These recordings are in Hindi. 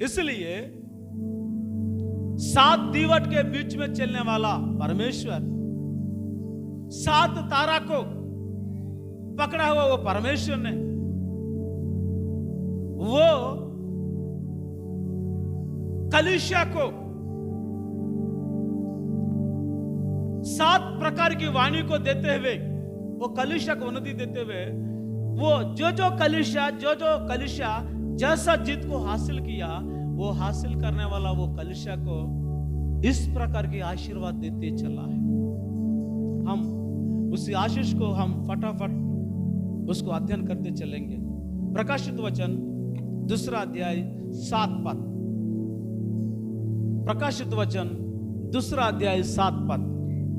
इसलिए 7 दीवट के बीच में चलने वाला परमेश्वर, 7 तारा को पकड़ा हुआ वो परमेश्वर ने, वो कलीसिया को 7 प्रकार की वाणी को देते हुए, वो कलीसिया को उन्नति देते हुए, वो जो कलीसिया जैसा जीत को हासिल किया, वो हासिल करने वाला वो कलीसिया को इस प्रकार के आशीर्वाद देते चला है। हम उसी आशीष को हम फटाफट उसको अध्ययन करते चलेंगे। प्रकाशित वचन 2 अध्याय 7 पद। प्रकाशित वचन 2 अध्याय 7 पद।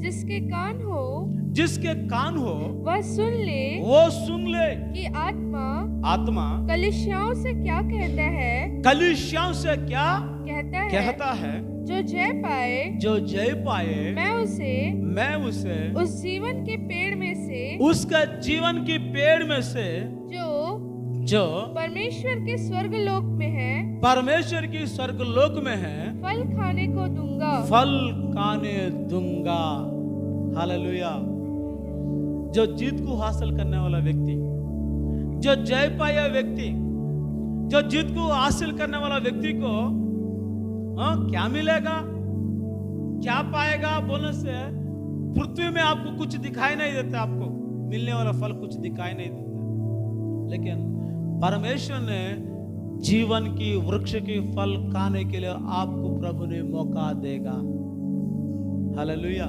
जिसके कान हो वह सुन ले कि आत्मा कलीसियाओं से क्या कहता है। जो जय पाए मैं उसे उस जीवन के पेड़ में से, उसका जीवन की पेड़ में से जो परमेश्वर के स्वर्गलोक में है फल खाने दूंगा। हालेलुया। जो जीत को हासिल करने वाला व्यक्ति, जो जय पाया व्यक्ति, जो जीत को हासिल करने वाला व्यक्ति को क्या मिलेगा, क्या पाएगा बोलने से पृथ्वी में आपको कुछ दिखाई नहीं देता, आपको मिलने वाला फल कुछ दिखाई नहीं देता, लेकिन परमेश्वर ने जीवन की वृक्ष की फल खाने के लिए आपको प्रभु ने मौका देगा। हालेलुया।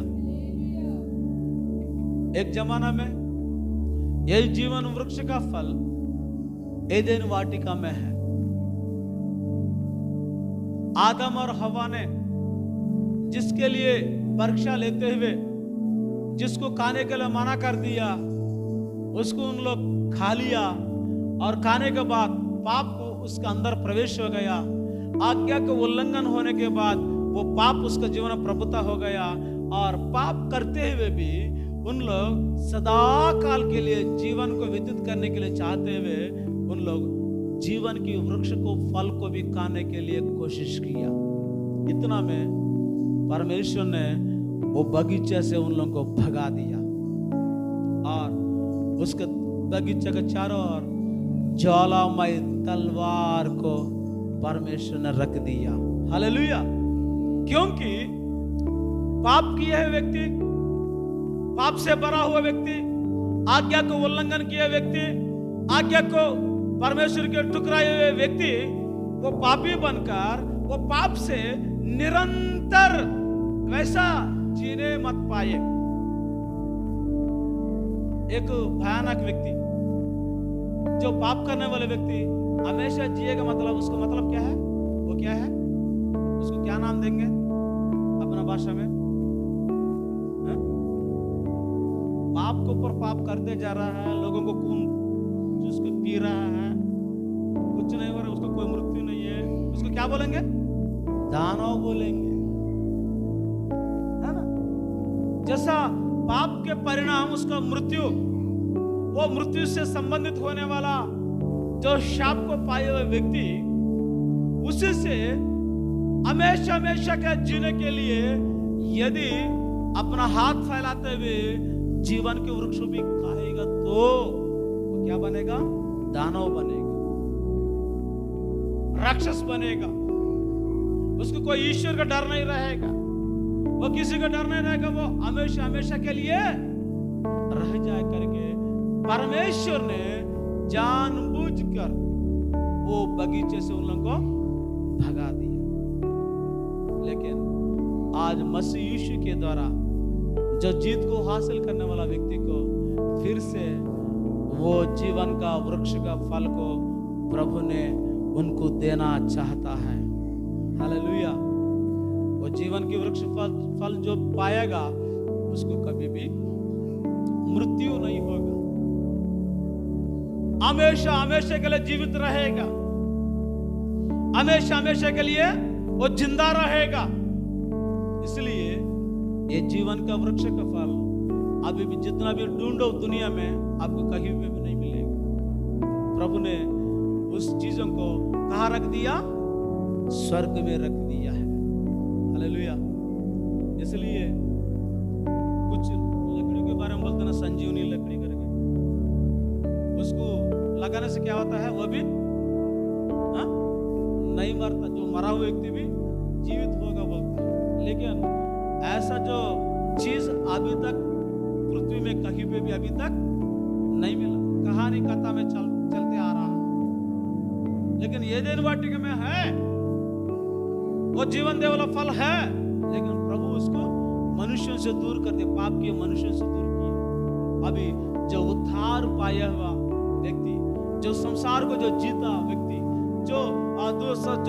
एक जमाना में यही जीवन वृक्ष का फल एदेन वाटिका में है। आदम और हवा ने जिसके लिए परीक्षा लेते हुए जिसको खाने के लिए मना कर दिया, उसको उन लोग खा लिया और खाने के बाद पाप को उसका अंदर प्रवेश हो गया। आज्ञा के उल्लंघन होने के बाद वो पाप उसका जीवन में प्रभुता हो गया और पाप करते हुए भी उन लोग सदा काल के लिए जीवन को व्यतीत करने के लिए चाहते हुए उन लोग जीवन की वृक्ष को फल को भी खाने के लिए कोशिश किया। इतना में परमेश्वर ने वो बगीचे से उन लोगों को भगा दिया और उसके बगीचे के चारों ओर ज्वालामय तलवार को परमेश्वर ने रख दिया। हालेलुया। क्योंकि पाप किए हुए व्यक्ति, पाप से भरा हुआ व्यक्ति, आज्ञा को उल्लंघन किए व्यक्ति, आज्ञा को परमेश्वर के ठुकराए हुए व्यक्ति, वो पापी बनकर वो पाप से निरंतर वैसा जीने मत पाए। एक भयानक व्यक्ति, जो पाप करने वाले व्यक्ति हमेशा जिएगा, मतलब उसका मतलब क्या है, वो क्या है, उसको क्या नाम देंगे अपना भाषा में? पाप के ऊपर पाप करते जा रहा है, लोगों को खून चूस के पी रहा है, कुछ नहीं हो रहा, उसको कोई मृत्यु नहीं है, उसको क्या बोलेंगे? दानव बोलेंगे, है ना? जैसा पाप के परिणाम उसका मृत्यु, वो मृत्यु से संबंधित होने वाला जो शाप को पाए हुए व्यक्ति, उसी से हमेशा हमेशा के जीने के लिए यदि अपना हाथ फैलाते हुए जीवन के वृक्ष भी खाएगा तो वो क्या बनेगा? दानव बनेगा, राक्षस बनेगा। उसको कोई ईश्वर का डर नहीं रहेगा, वो किसी का डर नहीं रहेगा, वो हमेशा हमेशा के लिए रह जाए करके परमेश्वर ने जानबूझकर वो बगीचे से उन लोगों को भगा दिया। लेकिन आज मसीह यीशु के द्वारा जो जीत को हासिल करने वाला व्यक्ति को फिर से वो जीवन का वृक्ष का फल को प्रभु ने उनको देना चाहता है। हालेलुया। वो जीवन की वृक्ष फल जो पाएगा उसको कभी भी मृत्यु नहीं होगा, हमेशा हमेशा के लिए जीवित रहेगा, हमेशा हमेशा के लिए वो जिंदा रहेगा। इसलिए ये जीवन का वृक्ष का फल अभी भी जितना भी ढूंढो दुनिया में आपको कहीं भी नहीं मिलेगा। प्रभु ने उस चीजों को कहाँ रख दिया? स्वर्ग में रख दिया है। हालेलुया। इसलिए कुछ लकड़ी के बारे में बोलते ना, संजीवनी लकड़ी करके, उसको लगाने से क्या होता है, वो भी नहीं मरता, जो मरा हुआ व्यक्ति भी जीवित होगा बोलता है। लेकिन ऐसा जो चीज अभी तक पृथ्वी में कहीं पे भी अभी तक नहीं मिला। कहानी कथा में चलते आ रहा है, लेकिन एदेन वाटिका में है, वो जीवन दे वाला फल है, लेकिन प्रभु उसको मनुष्यों से दूर कर दे, पाप के मनुष्यों से दूर किया। अभी जो उद्धार पाया हुआ व्यक्ति, जो संसार को जो जीता व्यक्ति, जो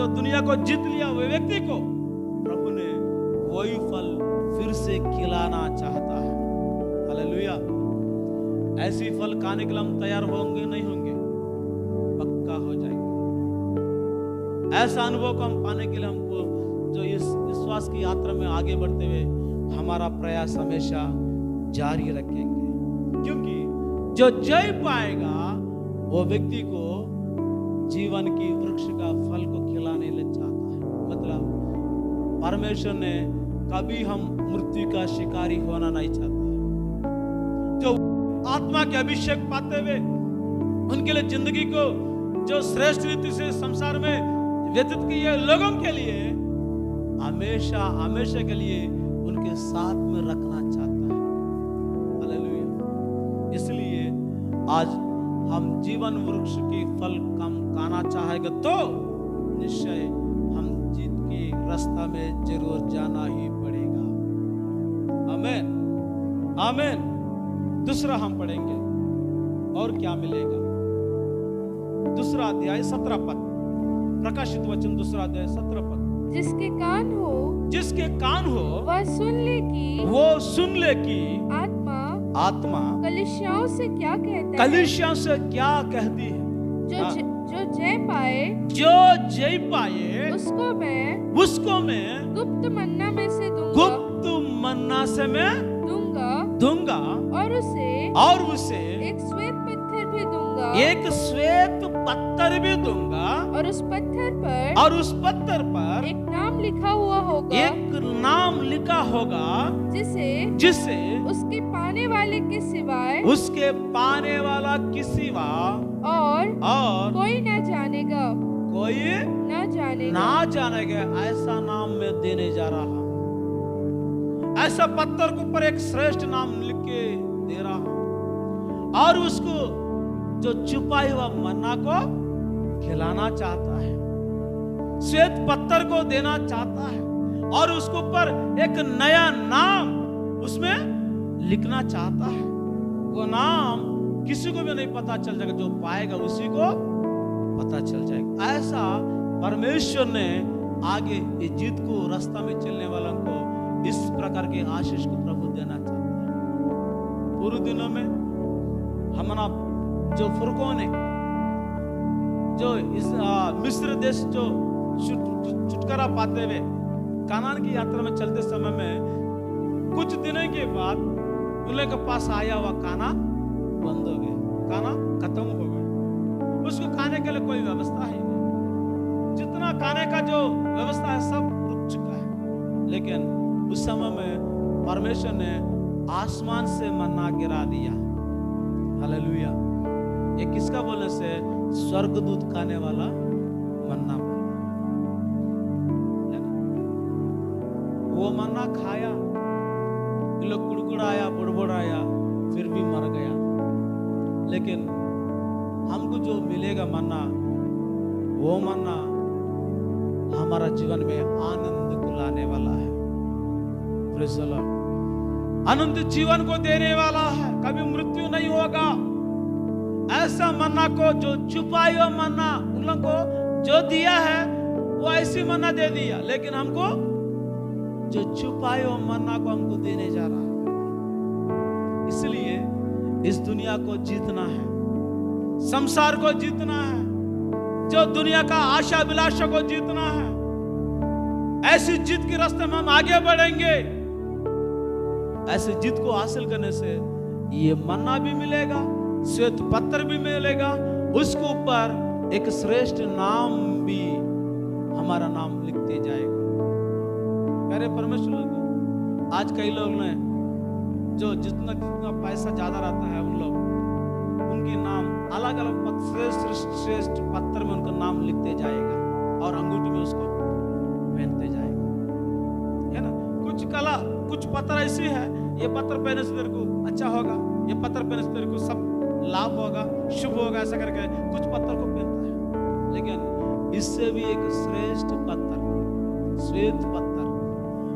दुनिया को जीत लिया हुए व्यक्ति को प्रभु ने वही फल फिर से खिलाना चाहता है। हालेलुया। ऐसी फल खाने के लिए हम तैयार होंगे नहीं होंगे? पक्का हो जाएंगे। ऐसा अनुभव को हम पाने के लिए हमको जो इस विश्वास की यात्रा में आगे बढ़ते हुए हमारा प्रयास हमेशा जारी रखेंगे, क्योंकि जो जय पाएगा वो व्यक्ति को जीवन की वृक्ष का फल को खिलाने ले चाहता है। मतलब परमेश्वर ने कभी हम मृत्यु का शिकारी होना नहीं चाहता है। जो आत्मा के अभिषेक पाते हुए उनके लिए जिंदगी को जो श्रेष्ठ रीति से संसार में व्यतीत किए लोगों के लिए हमेशा हमेशा के लिए उनके साथ में रखना चाहता है। हालेलुया। इसलिए आज हम जीवन वृक्ष की फल कम खाना चाहेंगे तो निश्चय हम जीत के रास्ता में जरूर जाना ही पड़ेगा। आमीन, आमीन। दूसरा हम पढ़ेंगे और क्या मिलेगा। दूसरा अध्याय 17 पद, प्रकाशित वचन दूसरा अध्याय 17 पद। जिसके कान हो वह सुन ले कि आत्मा कलीसियाओं से क्या कहती है। जो जय पाए उसको मैं गुप्त मन्ना में से मैं दूंगा और उसे एक श्वेत पत्थर भी दूंगा और उस पत्थर पर एक नाम लिखा होगा जिसे उसके पाने वाला के सिवा और कोई ना जानेगा। ऐसा नाम मैं देने जा रहा हूं। ऐसा पत्थर के ऊपर एक श्रेष्ठ नाम लिख के दे रहा हूं, और उसको जो छुपाई हुआ मन्ना को खिलाना चाहता है, श्वेत पत्थर को देना चाहता है, और उसके ऊपर एक नया नाम उसमें लिखना चाहता है। वो नाम किसी को भी नहीं पता चल जाएगा, जो पाएगा उसी को पता चल जाएगा। ऐसा परमेश्वर ने आगे ये जीत को रास्ता में चलने वालों को इस प्रकार के आशीष को प्रभु देना चाहता है। पूरे दिनों में हमारा जो फुरकों ने जो इस मिस्र देश जो छुटकारा पाते हुए कानान की यात्रा में चलते समय में कुछ दिनों के बाद उन के पास आया हुआ खाना बंद हो गया, खाना खत्म हो गया। उसको खाने के लिए कोई व्यवस्था ही नहीं, जितना खाने का जो व्यवस्था है सब रुक चुका है। लेकिन उस समय में परमेश्वर ने आसमान से मन्ना गिरा दिया। हालेलुया। ये किसका बोलने से? स्वर्गदूत खाने वाला मन्ना बोला। वो मन्ना खाया, लोग कुड़कुड़ाया, बुड़बुड़ाया, फिर भी मर गया। लेकिन हमको जो मिलेगा मन्ना, वो मन्ना हमारा जीवन में आनंद को लाने वाला है। Praise the Lord. आनंद जीवन को देने वाला है, कभी मृत्यु नहीं होगा। ऐसा मन्ना को जो छुपाई हुआ मन्ना उन लोगों को जो दिया है वो ऐसी मन्ना दे दिया, लेकिन हमको जो छुपाई हुआ मन्ना को हमको देने जा रहा है। इसलिए इस दुनिया को जीतना है, संसार को जीतना है, जो दुनिया का आशा अभिलाषा को जीतना है। ऐसी जीत के रास्ते में हम आगे बढ़ेंगे। ऐसे जीत को हासिल करने से ये मन्ना भी मिलेगा, श्वेत पत्थर भी मिलेगा, उसके ऊपर एक श्रेष्ठ नाम भी हमारा नाम लिखते जाएगा। प्यारे परमेश्वर लोग, आज कई लोग ने जो जितना जितना पैसा ज्यादा रहता है उन लोग उनके नाम अलग अलग श्रेष्ठ पत्थर में उनका नाम लिखते जाएगा और अंगूठी में उसको पहनते जाएगा, है ना। कुछ कला, कुछ पत्थर ऐसी है, ये पत्थर पहनने से तेरे को अच्छा होगा, ये पत्थर पहनने से तेरे को सब लाभ होगा, शुभ होगा, ऐसा करके कुछ पत्थर को पहनता है। लेकिन इससे भी एक श्रेष्ठ पत्थर, श्वेत पत्थर,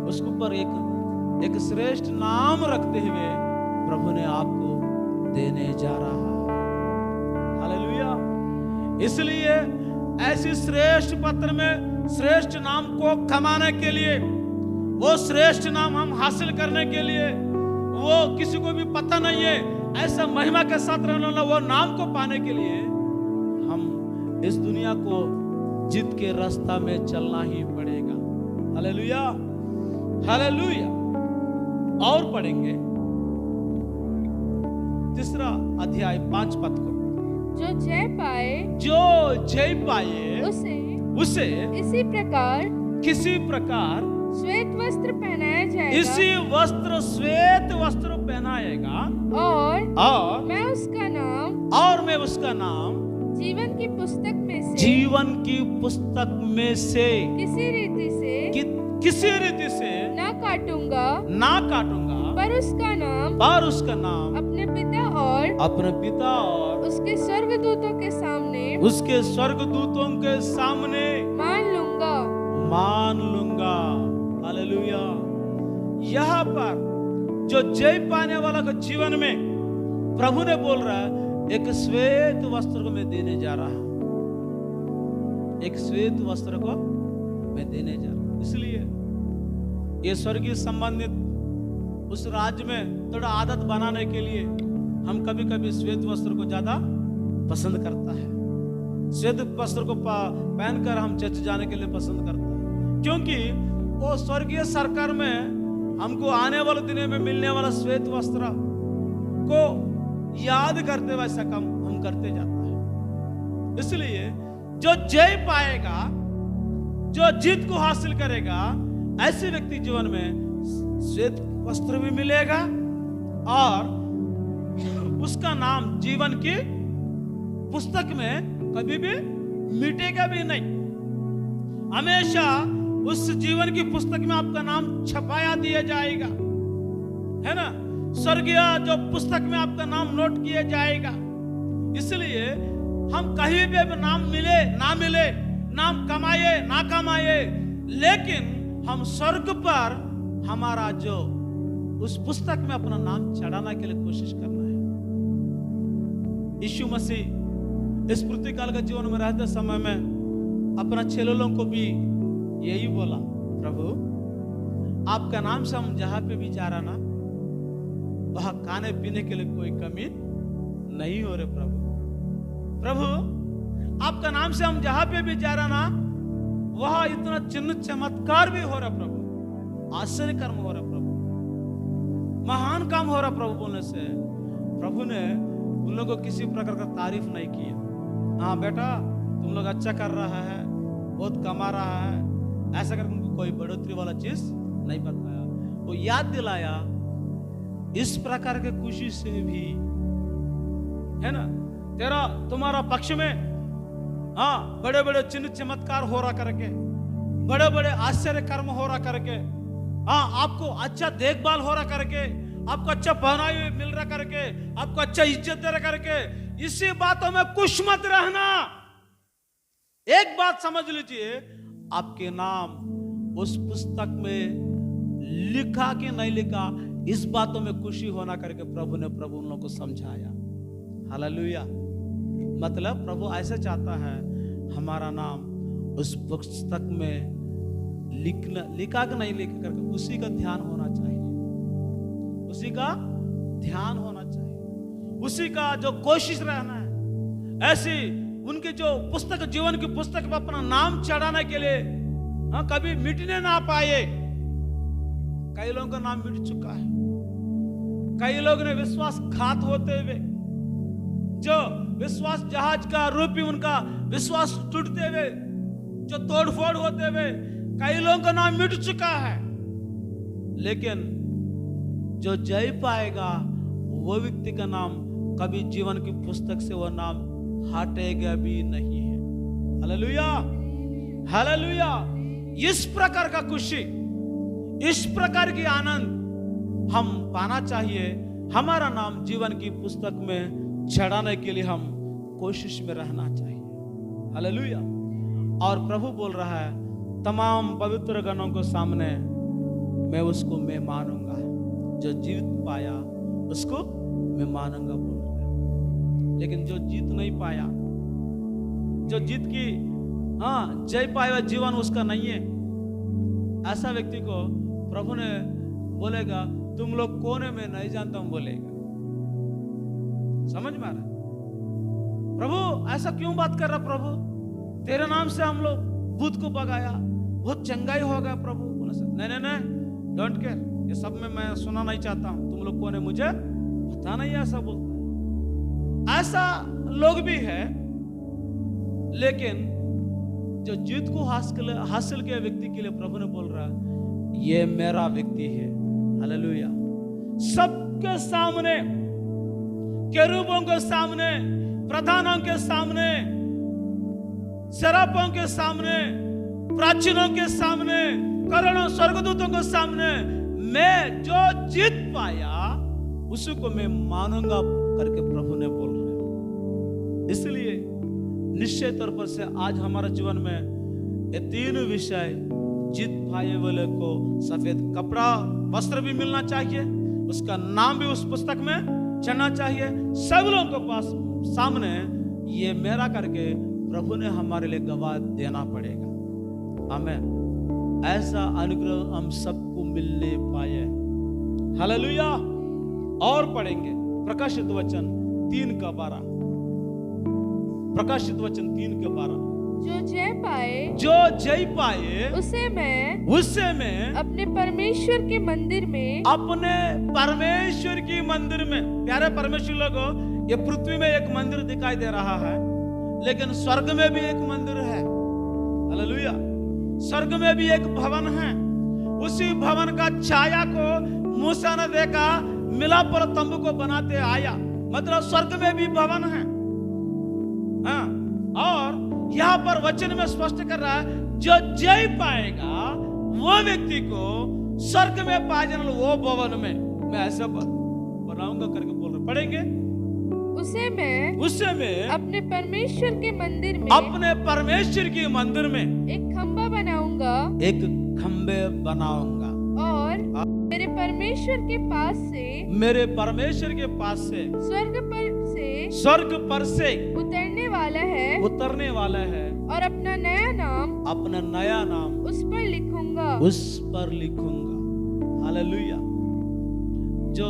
उसके ऊपर एक श्रेष्ठ नाम रखते हुए प्रभु ने आपको देने जा रहा है। हालेलुया। इसलिए ऐसी श्रेष्ठ पत्र में श्रेष्ठ नाम को कमाने के लिए, वो श्रेष्ठ नाम हम हासिल करने के लिए, वो किसी को भी पता नहीं है, ऐसा महिमा के साथ रहने वाला वो नाम को पाने के लिए हम इस दुनिया को जीत के रास्ता में चलना ही पड़ेगा। Hallelujah, hallelujah. और पढ़ेंगे तीसरा अध्याय 5 पद को। जो जय पाए उसे किसी प्रकार श्वेत वस्त्र पहनाया जाएगा, इसी वस्त्र श्वेत वस्त्र पहनाएगा, और मैं उसका नाम जीवन की पुस्तक में से किसी रीति से ना काटूंगा, पर उसका नाम अपने पिता और उसके स्वर्गदूतों के सामने मान लूंगा। हालेलुया। यहाँ पर जो जय पाने वाला के जीवन में प्रभु ने बोल रहा है, एक श्वेत वस्त्र को मैं देने जा रहा हूं, एक श्वेत वस्त्र को मैं देने जा रहा हूं। इसलिए ये स्वर्गीय संबंधित उस राज्य में थोड़ा आदत बनाने के लिए हम कभी कभी श्वेत वस्त्र को ज्यादा पसंद करता है। श्वेत वस्त्र को पहनकर हम चर्च जाने के लिए पसंद करता है, क्योंकि वो स्वर्गीय सरकार में हमको आने वाले दिनों में मिलने वाला श्वेत वस्त्र को याद करते वैसा काम हम करते जाता है। इसलिए जो जय पाएगा, जो जीत को हासिल करेगा, ऐसे व्यक्ति जीवन में श्वेत वस्त्र भी मिलेगा और उसका नाम जीवन की पुस्तक में कभी भी मिटेगा भी नहीं। हमेशा उस जीवन की पुस्तक में आपका नाम छपाया दिया जाएगा, है ना। स्वर्गीय जो पुस्तक में आपका नाम नोट किया जाएगा। इसलिए हम कहीं भी नाम मिले ना मिले, नाम कमाए ना कमाए, लेकिन हम स्वर्ग पर हमारा जो उस पुस्तक में अपना नाम चढ़ाने के लिए कोशिश करना है। यीशु मसीह इस पृथ्वी काल का जीवन में रहते समय में अपना चेलों को भी यही बोला, प्रभु आपका नाम से हम जहां पे भी जा रहा ना, वहां खाने पीने के लिए कोई कमी नहीं हो रही। प्रभु आपका नाम से हम जहां पे भी जा रहा ना, वहां इतना चिन्ह चमत्कार भी हो रहा प्रभु, आश्चर्य कर्म हो रहा प्रभु, महान काम हो रहा प्रभु। बोलने से प्रभु ने उन लोगों को किसी प्रकार का तारीफ नहीं किया। हाँ बेटा तुम लोग अच्छा कर रहा है, बहुत कमा रहा है, ऐसा करके उनको कोई बढ़ोतरी वाला चीज नहीं बताया। वो याद दिलाया इस प्रकार के खुशी से भी, है ना, तेरा तुम्हारा पक्ष में हाँ बड़े बड़े चिन्ह चमत्कार हो रहा करके, बड़े बड़े आश्चर्य कर्म हो रहा करके, हाँ आपको अच्छा देखभाल हो रहा करके, आपको अच्छा पहनाई मिल रहा करके, आपको अच्छा इज्जत दे रहा करके, इसी बातों में खुश मत रहना। एक बात समझ लीजिए, आपके नाम उस पुस्तक में लिखा कि नहीं लिखा, इस बातों में खुशी होना करके प्रभु ने उन लोगों को समझाया। हालेलुया। मतलब प्रभु ऐसा चाहता है हमारा नाम उस पुस्तक में लिखा कि नहीं लिखा करके उसी का ध्यान होना चाहिए, उसी का ध्यान होना चाहिए, उसी का जो कोशिश रहना है। ऐसी उनके जो पुस्तक, जीवन की पुस्तक में अपना नाम चढ़ाने के लिए हाँ कभी मिटने ना पाए। कई लोगों का नाम मिट चुका है, कई लोग ने विश्वासघात होते हुए, जो विश्वास जहाज का रूपी उनका विश्वास टूटते हुए जो तोड़फोड़ होते हुए कई लोगों का नाम मिट चुका है, लेकिन जो जय पाएगा वो व्यक्ति का नाम कभी जीवन की पुस्तक से वो नाम हटेगा भी नहीं है। Hallelujah, hallelujah. इस प्रकार का खुशी, इस प्रकार की आनंद हम पाना चाहिए। हमारा नाम जीवन की पुस्तक में चढ़ाने के लिए हम कोशिश में रहना चाहिए। हालेलुया। और प्रभु बोल रहा है, तमाम पवित्र गणों को सामने मैं मानूंगा, जो जीत पाया उसको मैं मानूंगा बोल रहा है। लेकिन जो जीत नहीं पाया, जो जीत की जय पाया जीवन उसका नहीं है, ऐसा व्यक्ति को प्रभु ने बोलेगा तुम लोग कोने में नहीं जानता हूं बोलेगा। समझ में आ रहा है? प्रभु ऐसा क्यों बात कर रहा? प्रभु तेरे नाम से हम लोग भूत को भगाया, बहुत चंगाई हो गया प्रभु। नहीं, डोंट केयर, ये सब में मैं सुना नहीं चाहता हूं। तुम लोग कौन है मुझे पता नहीं, ऐसा बोलता है। ऐसा लोग भी है, लेकिन जो जीत को हासिल किया व्यक्ति के लिए प्रभु ने बोल रहा है ये मेरा व्यक्ति है। हालेलुया। सबके सामने, केरूबों के सामने, प्रधानों के सामने, सरापों के सामने, प्राचीनों के सामने, करोड़ों स्वर्गदूतों के सामने मैं जो जीत पाया उसी को मैं मानूंगा करके प्रभु ने बोल रहे हैं। इसलिए निश्चय तौर पर से आज हमारे जीवन में ये तीन विषय, जीत पाए वाले को सफेद कपड़ा वस्त्र भी मिलना चाहिए, उसका नाम भी उस पुस्तक में चढ़ना चाहिए, सब लोगों के पास सामने ये मेरा करके प्रभु ने हमारे लिए गवाह देना पड़ेगा। आमीन। ऐसा अनुग्रह हम सबको मिलने पाए। हालेलुया। और पढ़ेंगे प्रकाशित वचन 3:12। प्रकाशित वचन 3:12। जो जय पाए उसे मैं अपने परमेश्वर के मंदिर में प्यारे परमेश्वर लोगों, ये पृथ्वी में एक मंदिर दिखाई दे रहा है, लेकिन स्वर्ग में भी एक मंदिर है। हालेलुया। स्वर्ग में भी एक भवन है। उसी भवन का छाया को मूसा ने देखा, मिलाप पर तंबू को बनाते आया। मतलब स्वर्ग में भी भवन है। और यहां पर वचन में स्पष्ट कर रहा है, जो जय पाएगा वो व्यक्ति को स्वर्ग में पाए जाने वो भवन में मैं ऐसा बनाऊंगा करके बोल रहे। पढ़ेंगे, उसे मैं अपने परमेश्वर के मंदिर में एक खंबा बनाऊंगा और मेरे परमेश्वर के पास से स्वर्ग पर से उतरने वाला है और अपना नया नाम उस पर लिखूंगा। हालेलुया। जो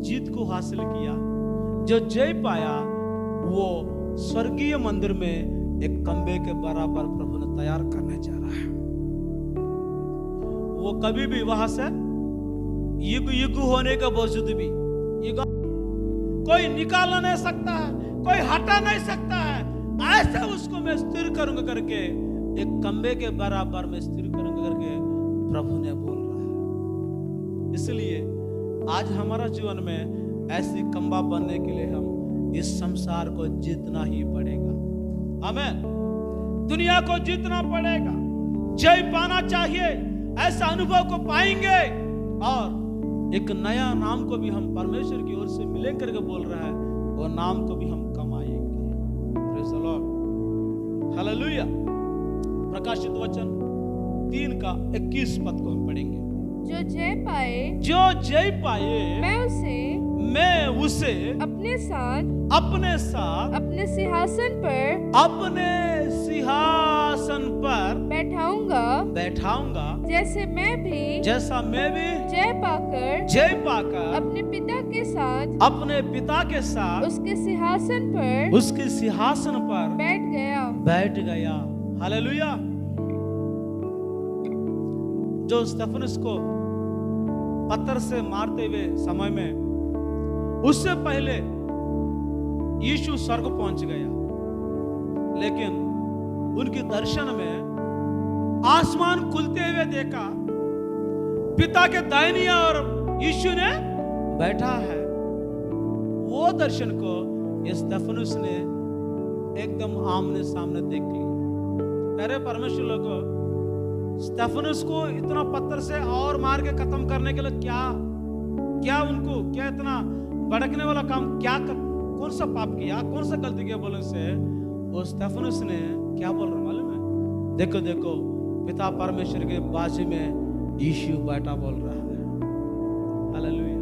जीत को हासिल किया, जो जय पाया, वो स्वर्गीय मंदिर में एक खंबे के बराबर प्रभु ने तैयार करने जा रहा है। वो कभी भी वहां से युग होने के बावजूद भी कोई निकाल नहीं सकता है, कोई हटा नहीं सकता है। ऐसा उसको मैं स्थिर करूंगा करके, एक खंबे के बराबर में स्थिर करूंगा करके प्रभु ने बोल रहा है। इसलिए आज हमारा जीवन में ऐसी खंबा बनने के लिए हम इस संसार को जीतना ही पड़ेगा। आमीन। दुनिया को जीतना पड़ेगा, जय पाना चाहिए। ऐसा अनुभव को पाएंगे और एक नया नाम को भी हम परमेश्वर की ओर से मिले करके बोल रहा है, वो नाम को भी हम कमाएंगे। Praise the Lord. हालेलुया। प्रकाशित वचन 3:21 को हम पढ़ेंगे। जो जय पाए मैं उसे अपने साथ अपने सिंहासन पर बैठाऊंगा, जैसा मैं भी जय पाकर अपने पिता के साथ उसके सिंहासन पर बैठ गया। हालेलुया। जो स्टेफनस को पत्थर से मारते हुए समय में, उससे पहले यीशु स्वर्ग पहुंच गया, लेकिन उनके दर्शन में आसमान खुलते हुए देखा, पिता के दाहिनी और यीशु ने बैठा है। वो दर्शन को स्तेफनुस ने एकदम आमने सामने देख लिया। प्यारे परमेश्वर लोगों, स्तेफनुस को इतना पत्थर से और मार के खत्म करने के लिए क्या इतना भड़कने वाला काम, कौन सा पाप किया, कौन सा गलती किया बोलने से वो स्तेफनुस ने क्या बोल रहा मालूम है? देखो देखो, पिता परमेश्वर के बाजू में यीशु बैठा बोल रहा है। हालेलुया।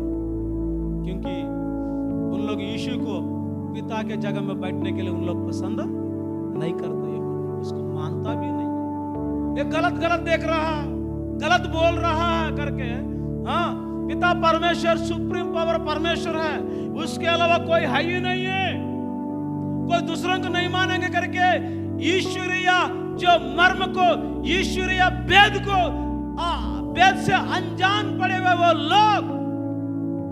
क्योंकि उन लोग यीशु को पिता के जगह में बैठने के लिए उन लोग पसंद नहीं करते, उसको मानता भी नहीं। ये गलत देख रहा है, गलत बोल रहा है करके। हाँ, पिता परमेश्वर सुप्रीम पावर परमेश्वर है, उसके अलावा कोई है ही नहीं है, कोई दूसरों को नहीं मानेंगे करके ईश्वरीय जो मर्म को, ईश्वरीय वेद से अनजान पड़े हुए वो लोग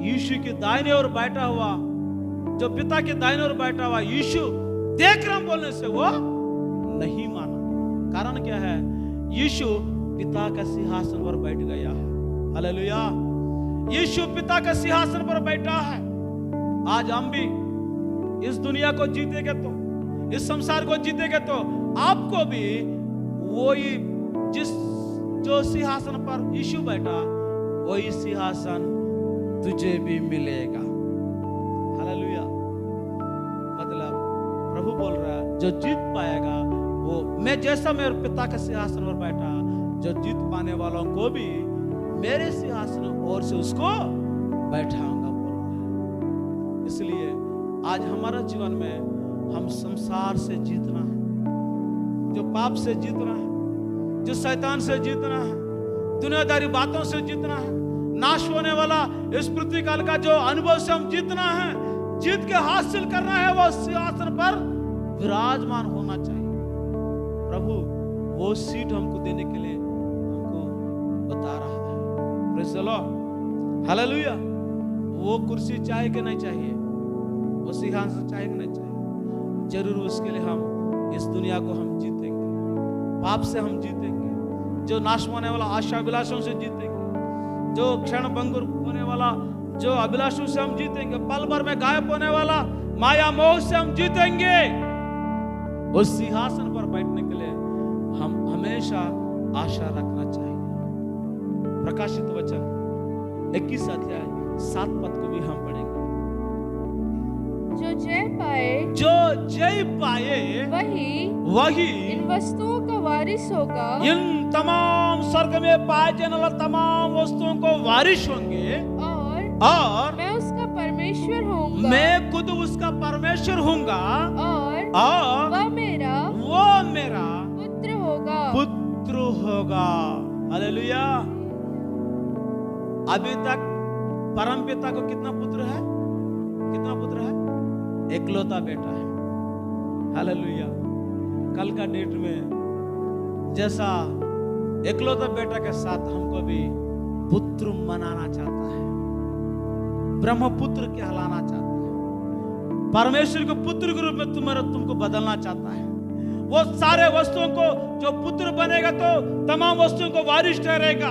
यीशु के दाहिने ओर बैठा हुआ, जो पिता के दाहिने ओर बैठा हुआ यीशु देख रहा बोलने से वो नहीं माना। कारण क्या है? यीशु पिता का सिंहासन पर बैठ गया है। हालेलुया। यीशु पिता का सिंहासन पर बैठा है। आज हम भी इस दुनिया को जीतेंगे तो, इस संसार को जीतेंगे तो आपको भी वही जो सिंहासन पर यीशु बैठा, वही सिंहासन तुझे भी मिलेगा। हालेलुया। मतलब प्रभु बोल रहा है, जो जीत पाएगा वो, मैं जैसा मेरे पिता के सिंहासन पर बैठा, जो जीत पाने वालों को भी मेरे सिंहासन और से उसको बैठाऊंगा बोल रहा है। इसलिए आज हमारा जीवन में हम संसार से जीतना है, जो पाप से जीतना है, जो शैतान से जीतना है, दुनियादारी बातों से जीतना है, नाश होने वाला इस पृथ्वी काल का जो अनुभव से हम जीतना है, जीत के हासिल करना है, वो सिंहासन पर विराजमान होना चाहिए। प्रभु वो सीट हमको देने के लिए हमको बता रहा है। Praise the Lord. हालेलुया। वो कुर्सी चाहिए कि नहीं चाहिए, वो सिंहासन चाहिए कि नहीं चाहिए, जरूर उसके लिए हम इस दुनिया को हम जीतेंगे, पाप से हम जीतेंगे, जो नाश होने वाला आशा अभिलाषों से जीतेंगे, जो क्षण भंगुर होने वाला जो अभिलाषों से हम जीतेंगे, पल भर में गायब होने वाला माया मोह से हम जीतेंगे। उस सिंहासन पर बैठने के लिए हम हमेशा आशा रखना चाहिए। प्रकाशित वचन 21 अध्याय 7 पद को भी हम पढ़ेंगे। जो जय पाए वही इन वस्तुओं का वारिस होगा। इन तमाम स्वर्ग में पाए जाने वाला तमाम वस्तुओं को वारिस होंगे, और मैं उसका परमेश्वर होऊंगा, मैं खुद उसका परमेश्वर होऊंगा, और वह मेरा पुत्र होगा। हालेलुया। अभी तक परम पिता को कितना पुत्र है? एकलौता बेटा है। हालेलुया। कल का डेट में जैसा एकलौता बेटा के साथ हमको भी पुत्र मनाना चाहता है, ब्रह्मपुत्र कहलाना चाहता है, परमेश्वर को पुत्र के रूप में तुमको बदलना चाहता है। वो सारे वस्तुओं को जो पुत्र बनेगा तो तमाम वस्तुओं को वारिस ठहरेगा,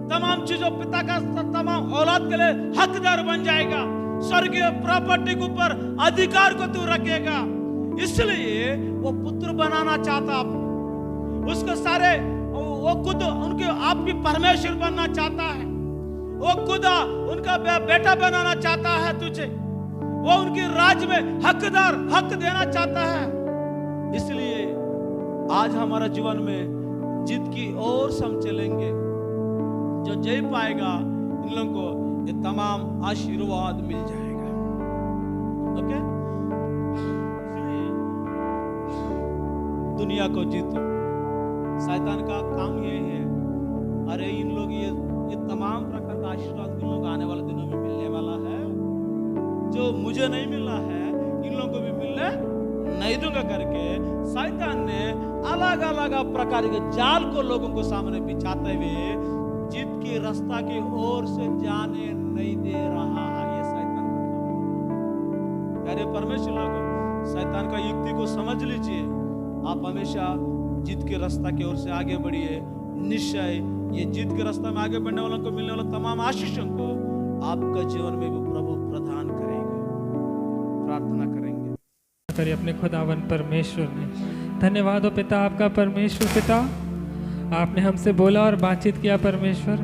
तमाम चीजों पिता का तमाम औलाद के लिए हकदार बन जाएगा, स्वर्गीय प्रॉपर्टी के ऊपर अधिकार को तू रखेगा। इसलिए वो पुत्र बनाना चाहता, उसको सारे वो खुद उनके आपकी परमेश्वर बनना चाहता है, वो खुद उनका बेटा बनाना चाहता है तुझे, वो उनके राज में हक देना चाहता है। इसलिए आज हमारा जीवन में जीत की ओर से हम चलेंगे। जो जय पाएगा इन लोगों को ये तमाम आशीर्वाद मिल जाएगा। ओके, दुनिया को जीतो। शैतान का काम यही है, अरे इन लोग ये तमाम प्रकार का आशीर्वाद इन लोग आने वाले दिनों में मिलने वाला है, जो मुझे नहीं मिला है इन लोगों को भी मिलने नहीं दूंगा करके शैतान ने अलग अलग प्रकार के जाल को लोगों को सामने बिछाते हुए जीत के रास्ता की ओर से जाने नहीं दे रहा है। ये शैतान का काम। प्यारे परमेश्वर लोगों, शैतान का युक्ति को समझ लीजिए। आप हमेशा जीत के रास्ता की ओर से आगे बढ़िए। निश्चय ये जीत के रास्ता में आगे बढ़ने वालों को मिलने वाला तमाम आशीषों को आपका जीवन में भी प्रभु प्रदान करेंगे। प्रार्थना करेंगे। करिए अपने खुदावन परमेश्वर में। धन्यवाद हो पिता आपका परमेश्वर। पिता आपने हमसे बोला और बातचीत किया परमेश्वर,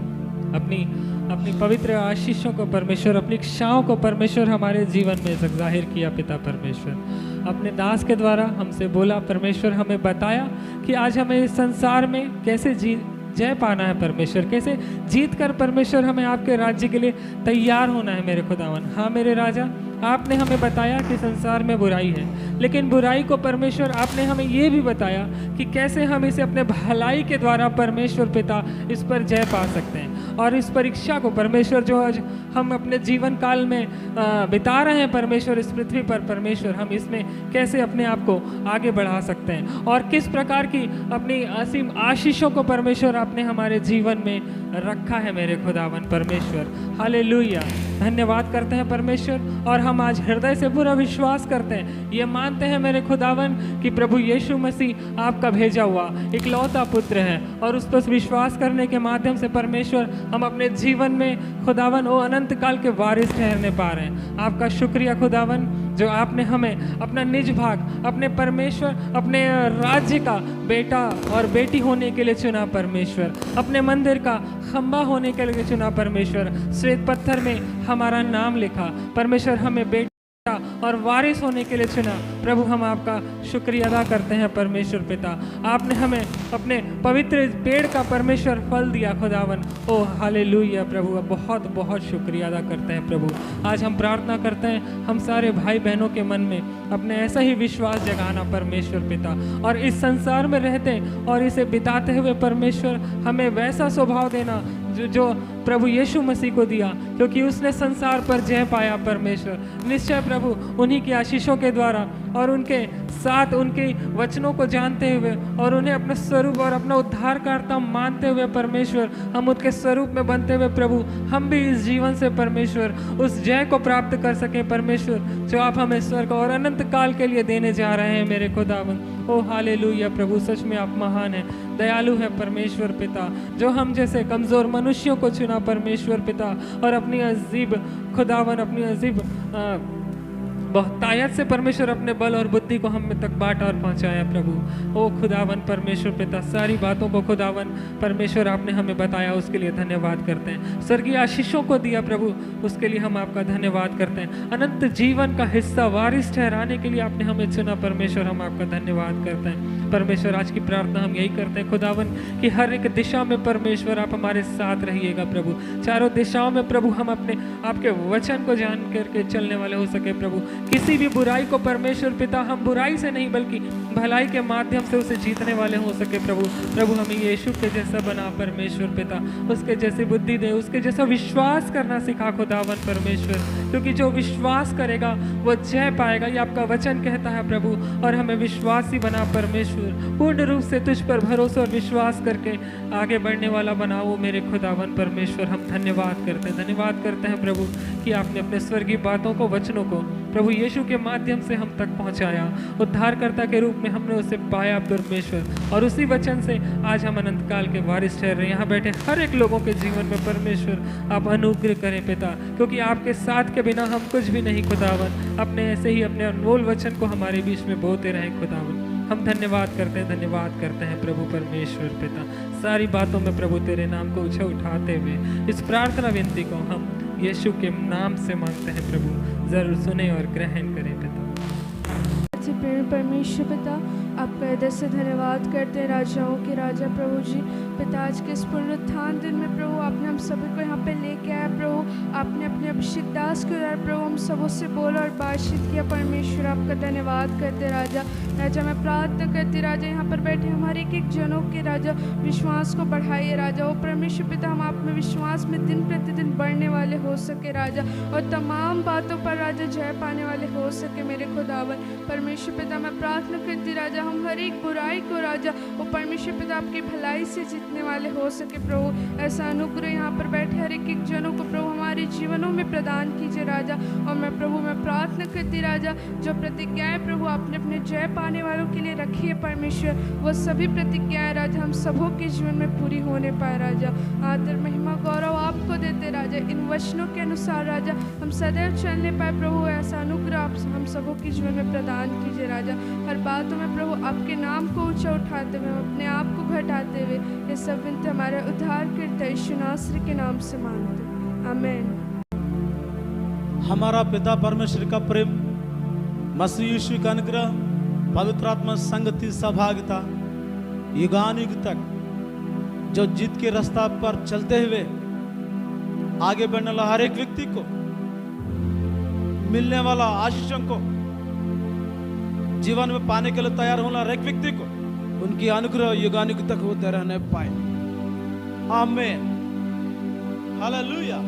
अपनी पवित्र आशीषों को परमेश्वर, अपनी इच्छाओं को परमेश्वर हमारे जीवन में जाहिर किया पिता परमेश्वर। अपने दास के द्वारा हमसे बोला परमेश्वर, हमें बताया कि आज हमें इस संसार में कैसे जय पाना है परमेश्वर, कैसे जीत कर परमेश्वर हमें आपके राज्य के लिए तैयार होना है मेरे खुदावन। हाँ मेरे राजा, आपने हमें बताया कि संसार में बुराई है, लेकिन बुराई को परमेश्वर आपने हमें ये भी बताया कि कैसे हम इसे अपने भलाई के द्वारा परमेश्वर पिता इस पर जय पा सकते हैं। और इस परीक्षा को परमेश्वर जो आज हम अपने जीवन काल में बिता रहे हैं परमेश्वर इस पृथ्वी पर, परमेश्वर हम इसमें कैसे अपने आप को आगे बढ़ा सकते हैं और किस प्रकार की अपनी असीम आशीषों को परमेश्वर आपने हमारे जीवन में रखा है मेरे खुदावन परमेश्वर। हालेलुया, धन्यवाद करते हैं परमेश्वर। और हम आज हृदय से पूरा विश्वास करते हैं, ये मानते हैं मेरे खुदावन कि प्रभु यीशु मसीह आपका भेजा हुआ इकलौता पुत्र है और उस पर विश्वास करने के माध्यम से परमेश्वर हम अपने जीवन में खुदावन वो अनंत काल के वारिस ठहरने पा रहे हैं। आपका शुक्रिया खुदावन जो आपने हमें अपना निज भाग, अपने परमेश्वर, अपने राज्य का बेटा और बेटी होने के लिए चुना परमेश्वर, अपने मंदिर का खंबा होने के लिए चुना परमेश्वर, श्वेत पत्थर में हमारा नाम लिखा परमेश्वर, हमें बेटा और वारिस होने के लिए चुना। प्रभु हम आपका शुक्रिया अदा करते हैं परमेश्वर पिता। आपने हमें अपने पवित्र पेड़ का परमेश्वर फल दिया खुदावन। ओ हालेलुया प्रभु, बहुत बहुत शुक्रिया अदा करते हैं प्रभु। आज हम प्रार्थना करते हैं हम सारे भाई बहनों के मन में अपने ऐसा ही विश्वास जगाना परमेश्वर पिता, और इस संसार में रहते और इसे बिताते हुए परमेश्वर हमें वैसा स्वभाव देना जो प्रभु यीशु मसीह को दिया, क्योंकि उसने संसार पर जय पाया परमेश्वर। निश्चय प्रभु उन्हीं की आशीषों के द्वारा और उनके साथ उनके वचनों को जानते हुए और उन्हें अपना स्वरूप और अपना उद्धारकर्ता मानते हुए परमेश्वर हम उनके स्वरूप में बनते हुए प्रभु हम भी इस जीवन से परमेश्वर उस जय को प्राप्त कर सके परमेश्वर, जो आप हमें स्वर्ग और अनंत काल के लिए देने जा रहे हैं मेरे खुदावन। ओ हालेलुया प्रभु, सच में आप महान हैं, दयालु है परमेश्वर पिता, जो हम जैसे कमज़ोर मनुष्यों को चुना परमेश्वर पिता और अपनी अजीब खुदावन, अपनी अजीब बहुतायत से परमेश्वर अपने बल और बुद्धि को हम तक बांटा और पहुंचाया प्रभु। ओ खुदावन परमेश्वर पिता, सारी बातों को खुदावन परमेश्वर आपने हमें बताया, उसके लिए धन्यवाद करते हैं। स्वर्गीय आशीषों को दिया प्रभु, उसके लिए हम आपका धन्यवाद करते हैं। अनंत जीवन का हिस्सा वारिस ठहराने के लिए आपने हमें चुना परमेश्वर, हम आपका धन्यवाद करते हैं परमेश्वर। आज की प्रार्थना हम यही करते हैं खुदावन कि हर एक दिशा में परमेश्वर आप हमारे साथ रहिएगा प्रभु, चारों दिशाओं में प्रभु हम अपने आपके वचन को जान करके चलने वाले हो सके प्रभु। किसी भी बुराई को परमेश्वर पिता हम बुराई से नहीं बल्कि भलाई के माध्यम से उसे जीतने वाले हो सके प्रभु। प्रभु हमें यीशु के जैसा बना परमेश्वर पिता, उसके जैसी बुद्धि दे, उसके जैसा विश्वास करना सिखा खुदावन परमेश्वर, क्योंकि जो विश्वास करेगा वो जय पाएगा, ये आपका वचन कहता है प्रभु। और हमें विश्वासी बना परमेश्वर, पूर्ण रूप से तुझ पर भरोसा और विश्वास करके आगे बढ़ने वाला बनाओ मेरे खुदावन परमेश्वर। हम धन्यवाद करते हैं प्रभु कि आपने अपने स्वर्गीय बातों को, वचनों को प्रभु यीशु के माध्यम से हम तक पहुंचाया, उद्धारकर्ता के रूप में हमने उसे पाया परमेश्वर, और उसी वचन से आज हम अनंत काल के वारिस ठहर रहे हैं। यहाँ बैठे हर एक लोगों के जीवन में परमेश्वर आप अनुग्रह करें पिता, क्योंकि आपके साथ के बिना हम कुछ भी नहीं खुदावन। अपने ऐसे ही अपने अनमोल वचन को हमारे बीच में बोते रहें खुदावन। हम धन्यवाद करते हैं प्रभु परमेश्वर पिता। सारी बातों में प्रभु तेरे नाम को ऊंचा उठाते हुए इस प्रार्थना विनती को हम यीशु के नाम से मांगते हैं प्रभु, जरूर सुने और ग्रहण करें पिता। परमेश्वर पिता, आपका हृदय से धन्यवाद करते हैं राजाओं के राजा प्रभु जी। पिता आज के इस पुनरुत्थान दिन में प्रभु आपने हम सभी को यहाँ पे लेके आया प्रभु, आपने अपने अभिषेक दास के द्वारा प्रभु हम सबों से बोला और बातचीत किया परमेश्वर, आपका धन्यवाद करते राजा। राजा मैं प्रार्थना करती राजा, यहाँ पर बैठे हमारे एक जनों के राजा विश्वास को बढ़ाइए राजा। ओ परमेश्वर पिता, हम आप में विश्वास में दिन प्रतिदिन बढ़ने वाले हो सके राजा, और तमाम बातों पर राजा जय पाने वाले हो सके मेरे खुदावन परमेश्वर पिता। मैं प्रार्थना करती राजा हम हर एक बुराई को राजा वो परमेश्वर पिता आपकी भलाई से जीतने वाले हो सके प्रभु। ऐसा अनुग्रह यहाँ पर बैठे हर एक जनों को प्रभु हमारे जीवनों में प्रदान कीजिए राजा। और मैं प्रभु मैं प्रार्थना करती राजा, जो प्रतिज्ञाएं प्रभु आपने अपने जय पाने वालों के लिए रखी है परमेश्वर, वो सभी प्रतिज्ञाएं राजा हम सबों के जीवन में पूरी होने पाए राजा। आदर महिमा गौरव आपको देते राजा। इन वचनों के अनुसार राजा हम सदैव चलने पाए प्रभु। ऐसा अनुग्रह आप हम सबों के जीवन में प्रदान कीजिए राजा। हर बातों में प्रभु आपके नाम को ऊंचा उठाते हुए, अपने आप को घटाते हुए, ये सब विनती हमारे उद्धार करता यीशु नासरी के नाम से मांगते हैं, आमीन। हमारा पिता परमेश्वर का प्रेम, मसीह यीशु का अनुग्रह, पवित्र आत्मा संगति सहभागिता युगानुयुग तक जो जीत के रास्ता पर चलते हुए आगे बढ़ने वाला हर एक व्यक्ति को मिलने वाला आशीषों को जीवन में पाने के लिए तैयार होने हर एक व्यक्ति को उनकी अनुग्रह युगानुयुग तक होते रहने पाए, आमीन, हालेलुया।